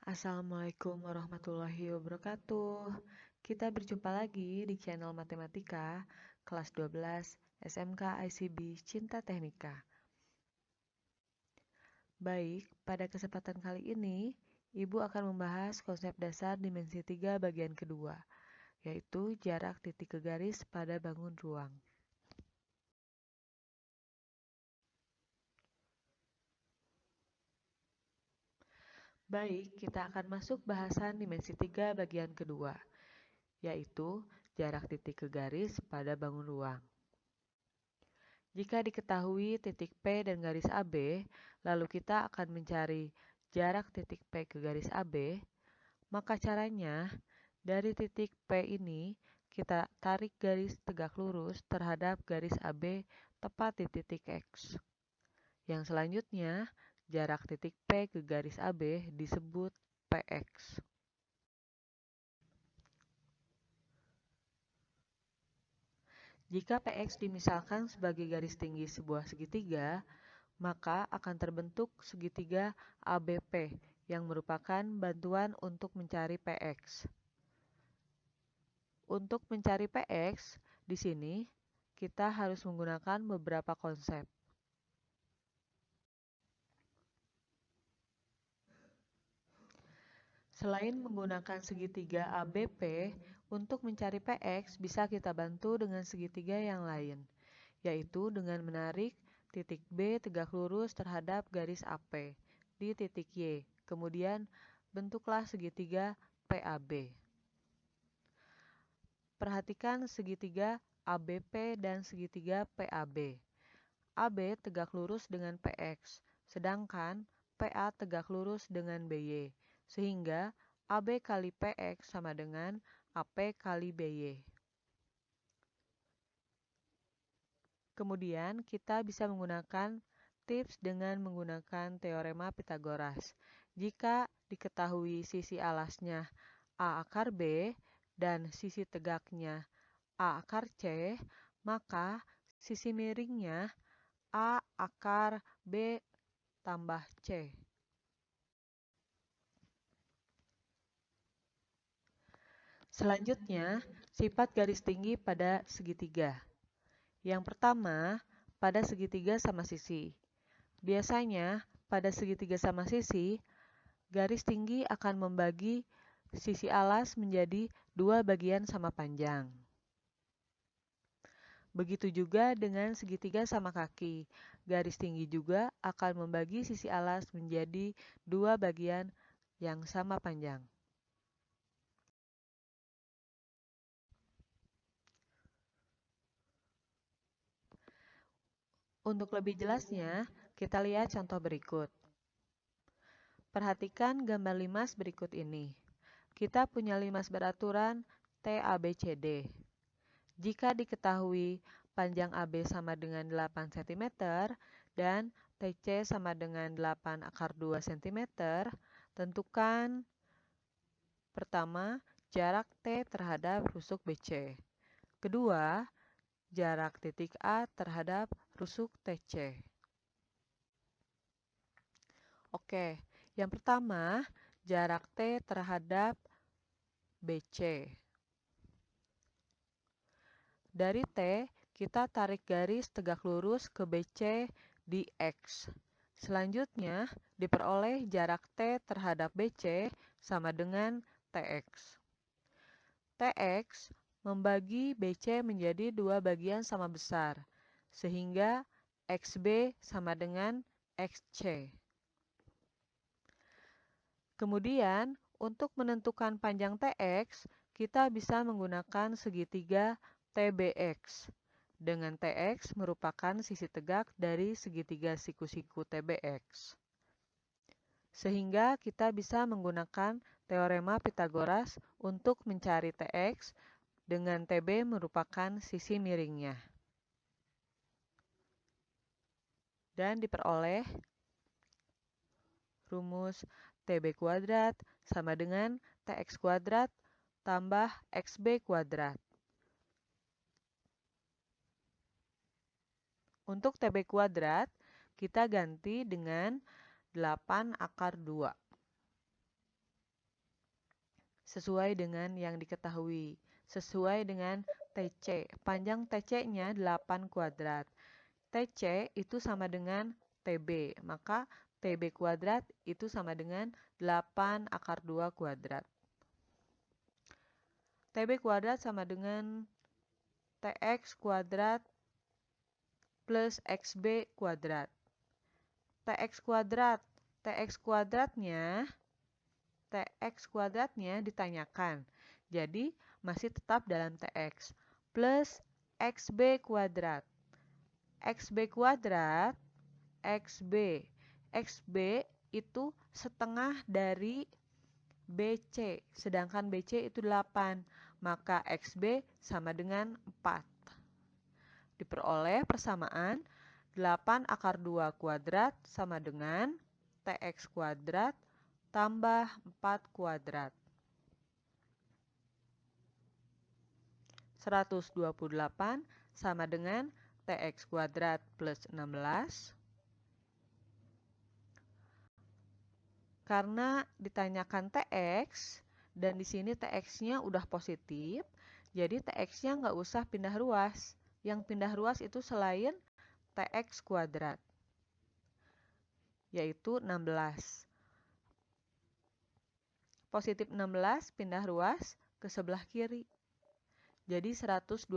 Assalamualaikum warahmatullahi wabarakatuh. Kita berjumpa lagi di channel Matematika kelas 12 SMK ICB Cinta Teknika. Baik, pada kesempatan kali ini, Ibu akan membahas konsep dasar dimensi 3 bagian kedua, yaitu jarak titik ke garis pada bangun ruang. Baik, kita akan masuk bahasan dimensi 3 bagian kedua, yaitu jarak titik ke garis pada bangun ruang. Jika diketahui titik P dan garis AB, lalu kita akan mencari jarak titik P ke garis AB, maka caranya dari titik P ini kita tarik garis tegak lurus terhadap garis AB tepat di titik X. Yang selanjutnya, jarak titik P ke garis AB disebut PX. Jika PX dimisalkan sebagai garis tinggi sebuah segitiga, maka akan terbentuk segitiga ABP yang merupakan bantuan untuk mencari PX. Untuk mencari PX, di sini kita harus menggunakan beberapa konsep. Selain menggunakan segitiga ABP, untuk mencari PX bisa kita bantu dengan segitiga yang lain, yaitu dengan menarik titik B tegak lurus terhadap garis AP di titik Y. Kemudian bentuklah segitiga PAB. Perhatikan segitiga ABP dan segitiga PAB. AB tegak lurus dengan PX, sedangkan PA tegak lurus dengan BY, sehingga AB kali PX sama dengan AP kali BY. Kemudian kita bisa menggunakan tips dengan menggunakan teorema Pythagoras. Jika diketahui sisi alasnya A akar B dan sisi tegaknya A akar C, maka sisi miringnya A akar B tambah C. Selanjutnya, sifat garis tinggi pada segitiga. Yang pertama, pada segitiga sama sisi. Biasanya, pada segitiga sama sisi, garis tinggi akan membagi sisi alas menjadi dua bagian sama panjang. Begitu juga dengan segitiga sama kaki. Garis tinggi juga akan membagi sisi alas menjadi dua bagian yang sama panjang. Untuk lebih jelasnya, kita lihat contoh berikut. Perhatikan gambar limas berikut ini. Kita punya limas beraturan TABCD. Jika diketahui panjang AB sama dengan 8 cm dan TC sama dengan 8 akar 2 cm, tentukan pertama jarak T terhadap rusuk BC. Kedua, jarak titik A terhadap rusuk TC. Oke, yang pertama jarak T terhadap BC. Dari T, kita tarik garis tegak lurus ke BC di X. Selanjutnya, diperoleh jarak T terhadap BC sama dengan TX. TX membagi BC menjadi dua bagian sama besar, sehingga XB sama dengan XC. Kemudian, untuk menentukan panjang TX, kita bisa menggunakan segitiga TBX. Dengan TX merupakan sisi tegak dari segitiga siku-siku TBX. Sehingga kita bisa menggunakan teorema Pythagoras untuk mencari TX dengan TB merupakan sisi miringnya. Dan diperoleh rumus TB kuadrat sama dengan TX kuadrat tambah XB kuadrat. Untuk TB kuadrat, kita ganti dengan 8 akar 2. sesuai dengan yang diketahui. Sesuai dengan TC. Panjang TC-nya 8 kuadrat. TC itu sama dengan TB. Maka TB kuadrat itu sama dengan 8 akar 2 kuadrat. TB kuadrat sama dengan TX kuadrat plus XB kuadrat. TX kuadrat. TX kuadratnya ditanyakan. Jadi masih tetap dalam TX. Plus XB kuadrat. XB kuadrat, XB itu setengah dari BC, sedangkan BC itu 8, maka XB sama dengan 4. Diperoleh persamaan 8 akar 2 kuadrat sama dengan TX kuadrat tambah 4 kuadrat. 128 sama dengan TX kuadrat plus 16. Karena ditanyakan TX, dan di sini TX-nya udah positif, jadi TX-nya nggak usah pindah ruas. Yang pindah ruas itu selain TX kuadrat, yaitu 16. Positif 16 pindah ruas ke sebelah kiri. Jadi 128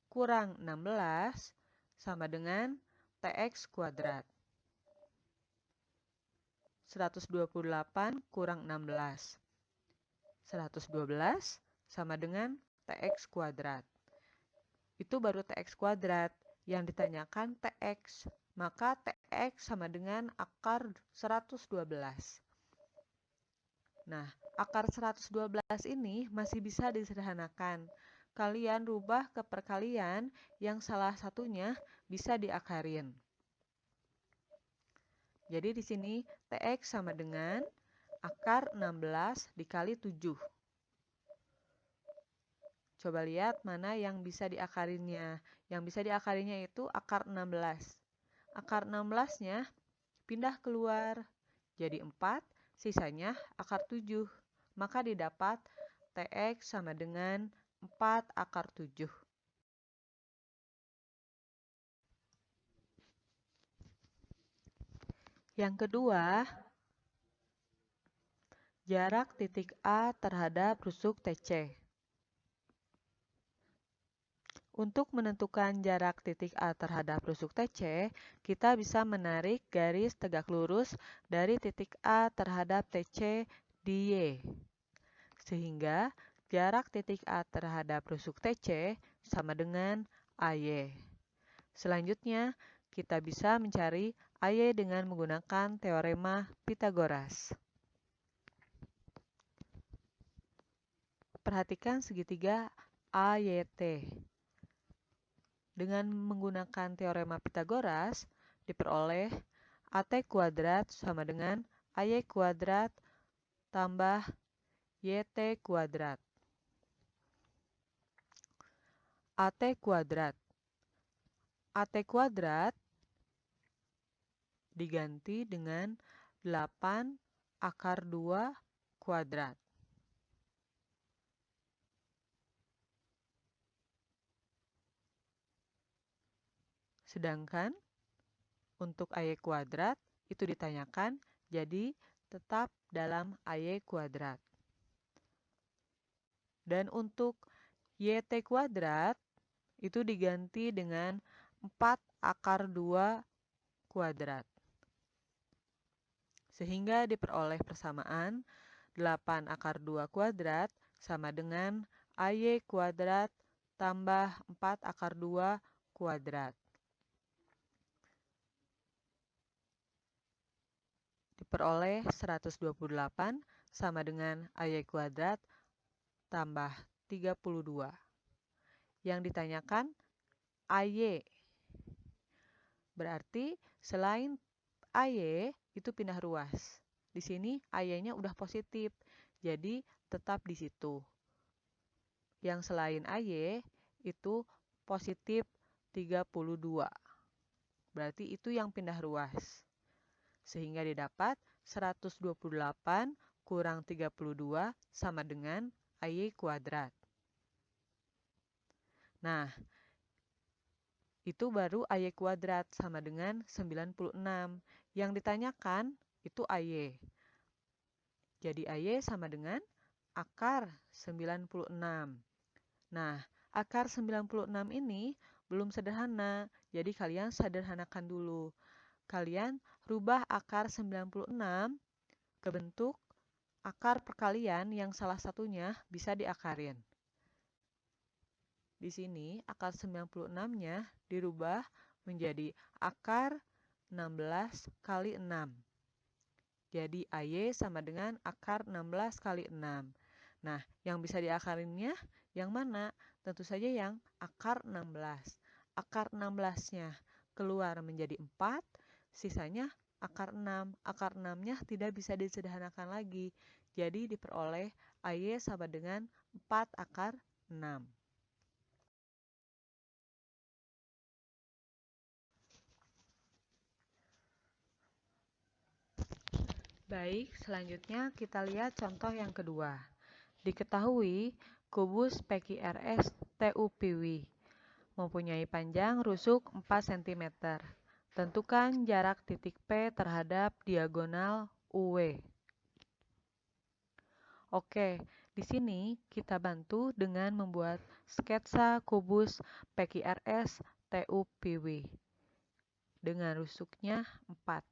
kurang 16 sama dengan TX kuadrat. 128 kurang 16. 112 sama dengan TX kuadrat. Itu baru TX kuadrat. Yang ditanyakan TX. Maka TX sama dengan akar 112. Nah, akar 112 ini masih bisa disederhanakan. Kalian rubah ke perkalian yang salah satunya bisa diakarin. Jadi di sini TX sama dengan akar 16 dikali 7. Coba lihat mana yang bisa diakarinnya. Yang bisa diakarinnya itu akar 16. Akar 16-nya pindah keluar. Jadi 4, sisanya akar 7. Maka didapat TX sama dengan 4 akar 7. Yang kedua, jarak titik A terhadap rusuk TC. Untuk menentukan jarak titik A terhadap rusuk TC, kita bisa menarik garis tegak lurus dari titik A terhadap TC di Y. Sehingga jarak titik A terhadap rusuk TC sama dengan AY. Selanjutnya, kita bisa mencari AY dengan menggunakan teorema Pythagoras. Perhatikan segitiga AYT. Dengan menggunakan teorema Pythagoras, diperoleh AT kuadrat sama dengan AY kuadrat tambah YT kuadrat. AT kuadrat. AT kuadrat diganti dengan 8 akar 2 kuadrat. Sedangkan untuk AY kuadrat itu ditanyakan, jadi tetap dalam AY kuadrat. Dan untuk YT kuadrat itu diganti dengan 4 akar 2 kuadrat. Sehingga diperoleh persamaan 8 akar 2 kuadrat sama dengan AY kuadrat tambah 4 akar 2 kuadrat. Diperoleh 128 sama dengan AY kuadrat tambah 32. Yang ditanyakan AY. Berarti selain AY itu pindah ruas. Di sini AY-nya udah positif, jadi tetap di situ. Yang selain AY itu positif 32. Berarti itu yang pindah ruas. Sehingga didapat 128 kurang 32 sama dengan AY kuadrat. Nah, itu baru AY kuadrat sama dengan 96. Yang ditanyakan itu AY. Jadi AY sama dengan akar 96. Nah, akar 96 ini belum sederhana, jadi kalian sederhanakan dulu. Kalian rubah akar 96 ke bentuk akar perkalian yang salah satunya bisa diakarin. Di sini akar 96-nya dirubah menjadi akar 16 kali 6. Jadi AY sama dengan akar 16 kali 6. Nah, yang bisa diakarinnya yang mana? Tentu saja yang akar 16. Akar 16-nya keluar menjadi 4, sisanya akar 6. Akar 6-nya tidak bisa disederhanakan lagi. Jadi diperoleh AY sama dengan 4 akar 6. Baik, selanjutnya kita lihat contoh yang kedua. Diketahui kubus PQRS TUPW mempunyai panjang rusuk 4 cm. Tentukan jarak titik P terhadap diagonal UW. Oke, di sini kita bantu dengan membuat sketsa kubus PQRS TUPW dengan rusuknya 4.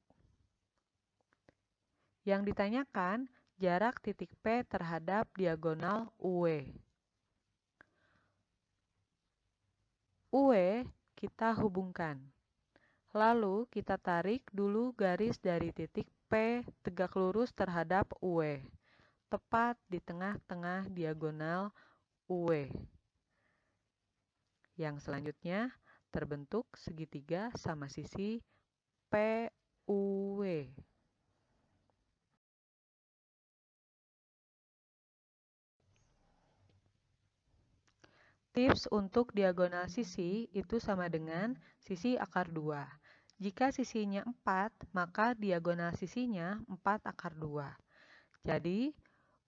Yang ditanyakan jarak titik P terhadap diagonal UW. UW kita hubungkan. Lalu kita tarik dulu garis dari titik P tegak lurus terhadap UW, tepat di tengah-tengah diagonal UW. Yang selanjutnya terbentuk segitiga sama sisi PUW. Tips untuk diagonal sisi itu sama dengan sisi akar 2. Jika sisinya 4, maka diagonal sisinya 4 akar 2. Jadi,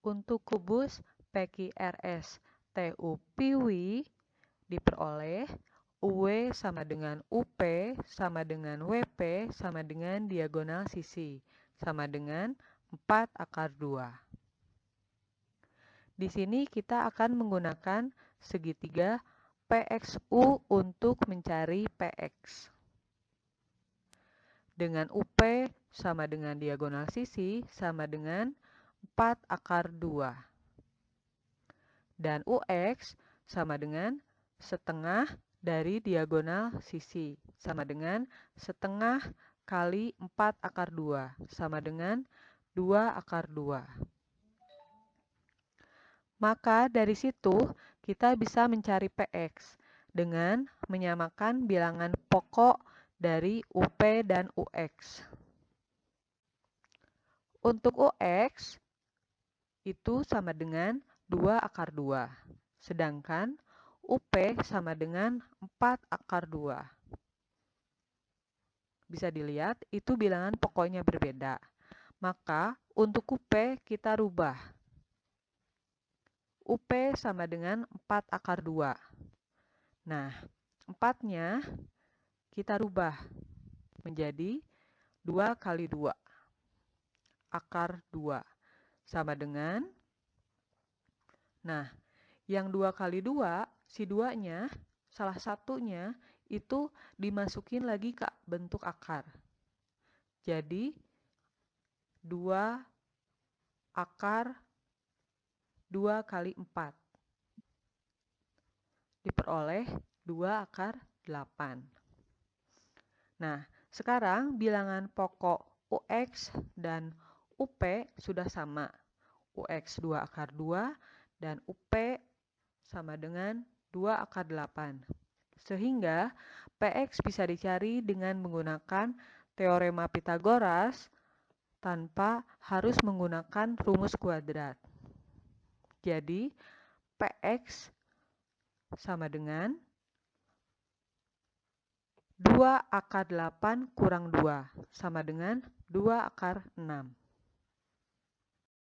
untuk kubus PQRS TUPW diperoleh UW sama dengan UP sama dengan WP sama dengan diagonal sisi sama dengan 4 akar 2. Di sini kita akan menggunakan segitiga PXU untuk mencari PX. Dengan UP sama dengan diagonal sisi sama dengan 4 akar 2. Dan UX sama dengan setengah dari diagonal sisi sama dengan setengah kali 4 akar 2 sama dengan 2 akar 2. Maka dari situ kita bisa mencari PX dengan menyamakan bilangan pokok dari UP dan UX. Untuk UX itu sama dengan 2 akar 2, sedangkan UP sama dengan 4 akar 2. Bisa dilihat itu bilangan pokoknya berbeda. Maka untuk UP kita rubah. UP sama dengan 4 akar 2. Nah, 4-nya kita rubah menjadi 2 kali 2. Akar 2. Sama dengan, nah, yang 2 kali 2, si 2-nya, salah satunya itu dimasukin lagi ke bentuk akar. Jadi, 2 akar 2 kali 4. Diperoleh 2 akar 8. Nah, sekarang bilangan pokok UX dan UP sudah sama. UX 2 akar 2 dan UP sama dengan 2 akar 8. Sehingga PX bisa dicari dengan menggunakan teorema Pythagoras tanpa harus menggunakan rumus kuadrat. Jadi, PX sama dengan 2 akar 8 kurang 2 sama dengan 2 akar 6.